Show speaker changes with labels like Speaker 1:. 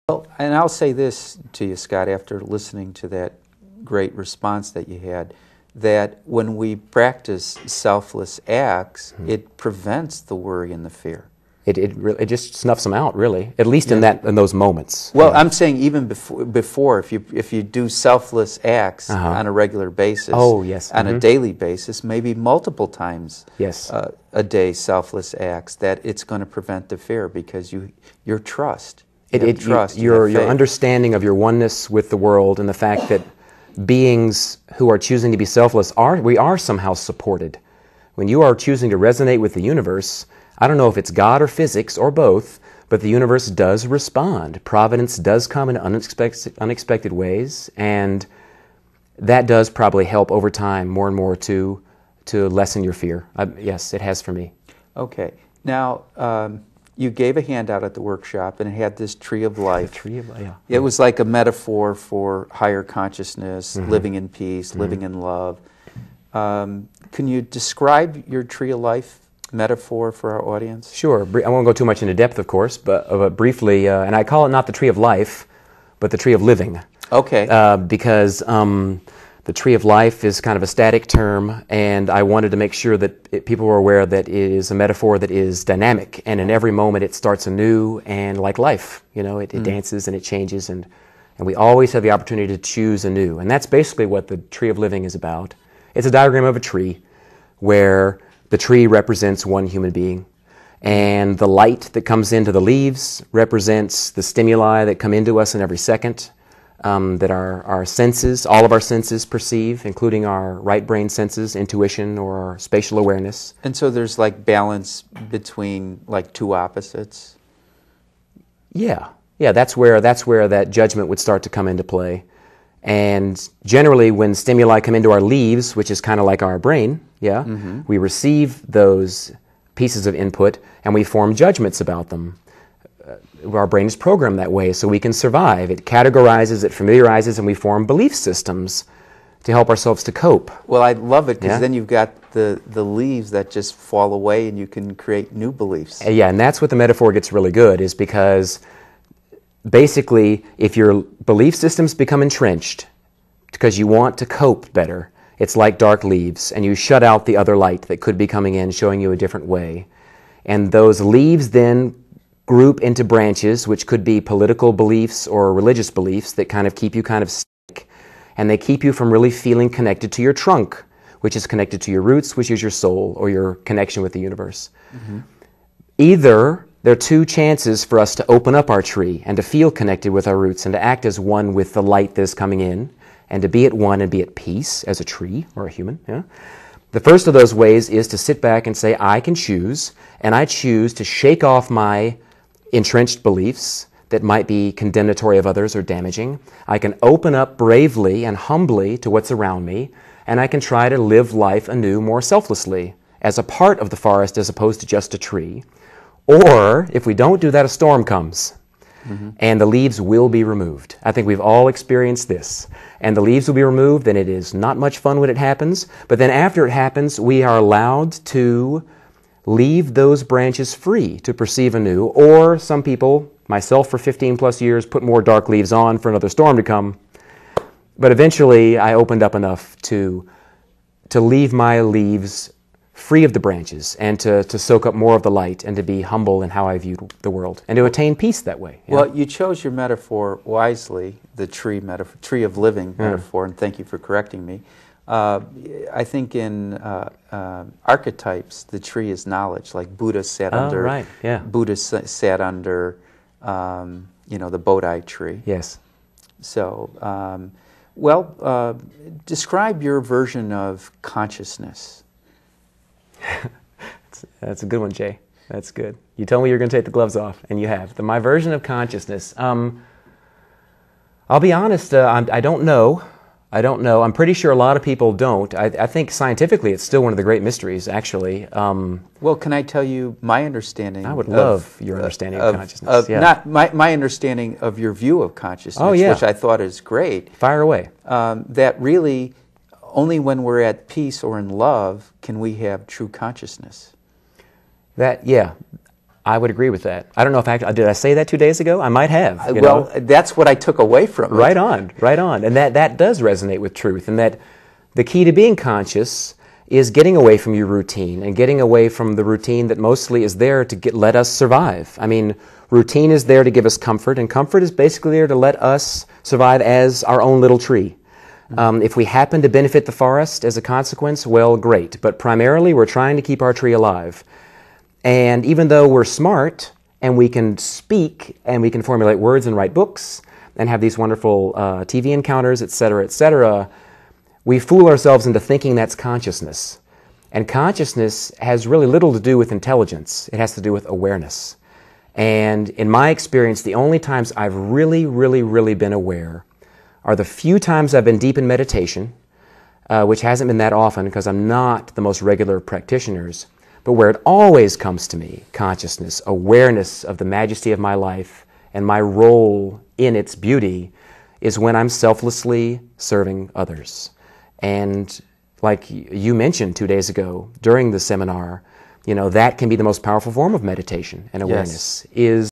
Speaker 1: Well, and I'll say this to you, Scott, after listening to that great response that you had, that when we practice selfless acts, it prevents the worry and the fear.
Speaker 2: It just snuffs them out, really. At least in those moments.
Speaker 1: Well, I'm saying even before if you do selfless acts on a regular basis, on a daily basis, maybe multiple times a day, selfless acts, that it's going to prevent the fear because your trust.
Speaker 2: Your understanding of your oneness with the world and the fact that beings who are choosing to be selfless we are somehow supported. When you are choosing to resonate with the universe, I don't know if it's God or physics or both, but the universe does respond. Providence does come in unexpected ways, and that does probably help over time more and more to lessen your fear. Yes, it has for me.
Speaker 1: Okay. Now, you gave a handout at the workshop, and it had this tree of life.
Speaker 2: The tree of life, yeah.
Speaker 1: It was like a metaphor for higher consciousness, living in peace, living in love. Can you describe your tree of life metaphor for our audience?
Speaker 2: Sure. I won't go too much into depth, of course, but briefly, and I call it not the tree of life, but the tree of living.
Speaker 1: Okay.
Speaker 2: Because the tree of life is kind of a static term, and I wanted to make sure that people were aware that it is a metaphor that is dynamic, and in every moment it starts anew, and like life, it dances and it changes, and we always have the opportunity to choose anew. And that's basically what the tree of living is about. It's a diagram of a tree where the tree represents one human being, and the light that comes into the leaves represents the stimuli that come into us in every second, that our senses, all of our senses perceive, including our right brain senses, intuition, or our spatial awareness.
Speaker 1: And so there's like balance between like two opposites?
Speaker 2: Yeah, that's where that judgment would start to come into play. And generally when stimuli come into our leaves, which is kind of like our brain, we receive those pieces of input and we form judgments about them. Our brain is programmed that way so we can survive. It categorizes, it familiarizes, and we form belief systems to help ourselves to cope.
Speaker 1: Well, I love it because then you've got the leaves that just fall away and you can create new beliefs.
Speaker 2: Yeah, and that's what the metaphor gets really good, is because basically if your belief systems become entrenched because you want to cope better, it's like dark leaves, and you shut out the other light that could be coming in, showing you a different way. And those leaves then group into branches, which could be political beliefs or religious beliefs that kind of keep you kind of stuck, and they keep you from really feeling connected to your trunk, which is connected to your roots, which is your soul, or your connection with the universe. Either there are two chances for us to open up our tree and to feel connected with our roots and to act as one with the light that is coming in, and to be at one and be at peace as a tree or a human. The first of those ways is to sit back and say, I can choose, and I choose to shake off my entrenched beliefs that might be condemnatory of others or damaging. I can open up bravely and humbly to what's around me, and I can try to live life anew more selflessly as a part of the forest as opposed to just a tree. Or, if we don't do that, a storm comes, and the leaves will be removed. I think we've all experienced this. And the leaves will be removed, and it is not much fun when it happens, but then after it happens, we are allowed to leave those branches free to perceive anew, or some people, myself for 15 plus years, put more dark leaves on for another storm to come. But eventually I opened up enough to leave my leaves free of the branches and to soak up more of the light and to be humble in how I view the world and to attain peace that way.
Speaker 1: Well, you chose your metaphor wisely, the tree of living metaphor, and thank you for correcting me. I think in archetypes, the tree is knowledge. Like Buddha sat under.
Speaker 2: Right. Yeah.
Speaker 1: Buddha sat under, the Bodhi tree.
Speaker 2: Yes.
Speaker 1: So, describe your version of consciousness.
Speaker 2: That's a good one, Jay. That's good. You told me you were going to take the gloves off, and you have. My version of consciousness. I'll be honest. I don't know. I'm pretty sure a lot of people don't. I think scientifically it's still one of the great mysteries, actually.
Speaker 1: Well, can I tell you my understation?
Speaker 2: I would love your understanding of consciousness.
Speaker 1: Not my understanding of your view of consciousness, which I thought is great.
Speaker 2: Fire away.
Speaker 1: That really, only when we're at peace or in love can we have true consciousness.
Speaker 2: I would agree with that. I don't know if did I say that 2 days ago? I might have.
Speaker 1: Well, that's what I took away from it.
Speaker 2: Right on, right on. And that does resonate with truth, and that the key to being conscious is getting away from your routine and getting away from the routine that mostly is there to let us survive. I mean, routine is there to give us comfort, and comfort is basically there to let us survive as our own little tree. If we happen to benefit the forest as a consequence, well, great. But primarily, we're trying to keep our tree alive. And even though we're smart and we can speak and we can formulate words and write books and have these wonderful TV encounters, etc., we fool ourselves into thinking that's consciousness. And consciousness has really little to do with intelligence. It has to do with awareness. And in my experience, the only times I've really, really, really been aware are the few times I've been deep in meditation, which hasn't been that often because I'm not the most regular practitioners, but where it always comes to me, consciousness, awareness of the majesty of my life and my role in its beauty, is when I'm selflessly serving others. And like you mentioned 2 days ago during the seminar, that can be the most powerful form of meditation and awareness, is